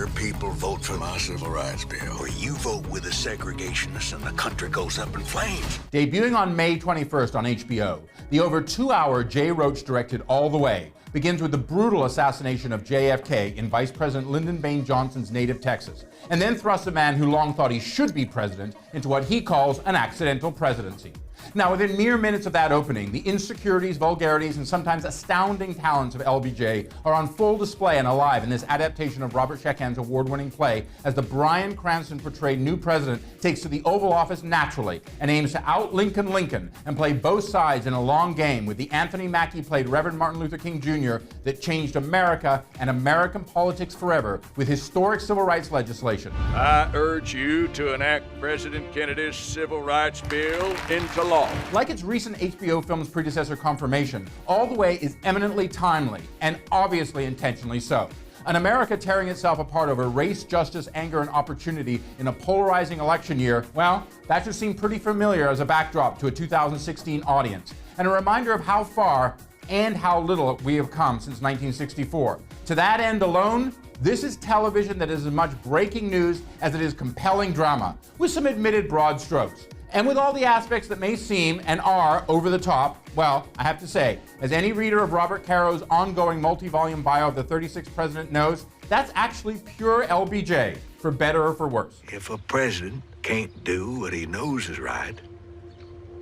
Your people vote for my civil rights bill, or you vote with the segregationists and the country goes up in flames. Debuting on May 21st on HBO, the over 2-hour Jay Roach-directed All the Way begins with the brutal assassination of JFK in Vice President Lyndon Baines Johnson's native Texas, and then thrusts a man who long thought he should be president into what he calls an accidental presidency. Now, within mere minutes of that opening, the insecurities, vulgarities, and sometimes astounding talents of LBJ are on full display and alive in this adaptation of Robert Sheckhan's award-winning play as the Bryan Cranston portrayed new president takes to the Oval Office naturally and aims to out-Lincoln Lincoln and play both sides in a long game with the Anthony Mackie played Reverend Martin Luther King Jr. that changed America and American politics forever with historic civil rights legislation. I urge you to enact President Kennedy's civil rights bill into law. Like its recent HBO film's predecessor, Confirmation, All the Way is eminently timely, and obviously intentionally so. An America tearing itself apart over race, justice, anger, and opportunity in a polarizing election year, well, that should seem pretty familiar as a backdrop to a 2016 audience, and a reminder of how far and how little we have come since 1964. To that end alone, this is television that is as much breaking news as it is compelling drama, with some admitted broad strokes. And with all the aspects that may seem and are over the top, well, I have to say, as any reader of Robert Caro's ongoing multi-volume bio of the 36th president knows, that's actually pure LBJ, for better or for worse. If a president can't do what he knows is right,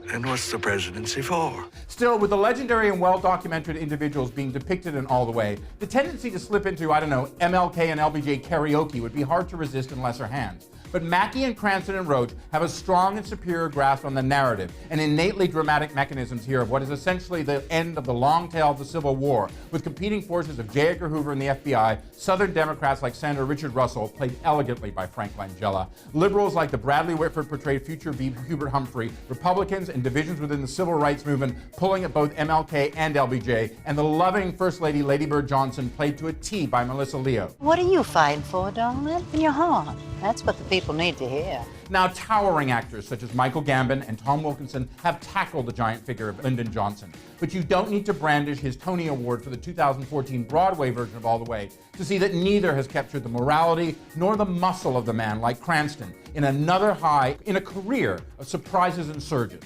then what's the presidency for? Still, with the legendary and well-documented individuals being depicted in All the Way, the tendency to slip into, I don't know, MLK and LBJ karaoke would be hard to resist in lesser hands. But Mackie and Cranston and Roach have a strong and superior grasp on the narrative and innately dramatic mechanisms here of what is essentially the end of the long tail of the Civil War, with competing forces of J. Edgar Hoover and the FBI, Southern Democrats like Senator Richard Russell, played elegantly by Frank Langella, liberals like the Bradley Whitford portrayed future Hubert Humphrey, Republicans and divisions within the civil rights movement pulling at both MLK and LBJ, and the loving First Lady Lady Bird Johnson, played to a T by Melissa Leo. What are you fighting for, darling? In your heart. That's what the people need to hear. Now, towering actors such as Michael Gambon and Tom Wilkinson have tackled the giant figure of Lyndon Johnson. But you don't need to brandish his Tony Award for the 2014 Broadway version of All the Way to see that neither has captured the morality nor the muscle of the man like Cranston in another high in a career of surprises and surges.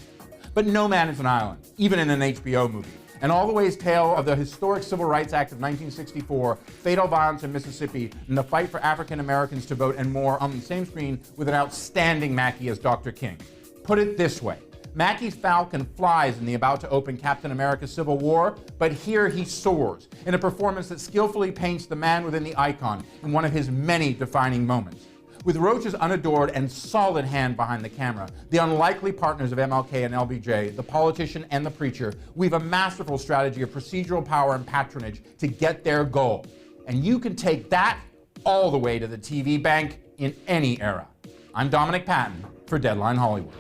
But no man is an island, even in an HBO movie. And All the Way's tale of the historic Civil Rights Act of 1964, fatal violence in Mississippi, and the fight for African Americans to vote and more on the same screen with an outstanding Mackie as Dr. King. Put it this way, Mackie's falcon flies in the about-to-open Captain America Civil War, but here he soars in a performance that skillfully paints the man within the icon in one of his many defining moments. With Roach's unadored and solid hand behind the camera, the unlikely partners of MLK and LBJ, the politician and the preacher, weave a masterful strategy of procedural power and patronage to get their goal. And you can take that all the way to the TV bank in any era. I'm Dominic Patton for Deadline Hollywood.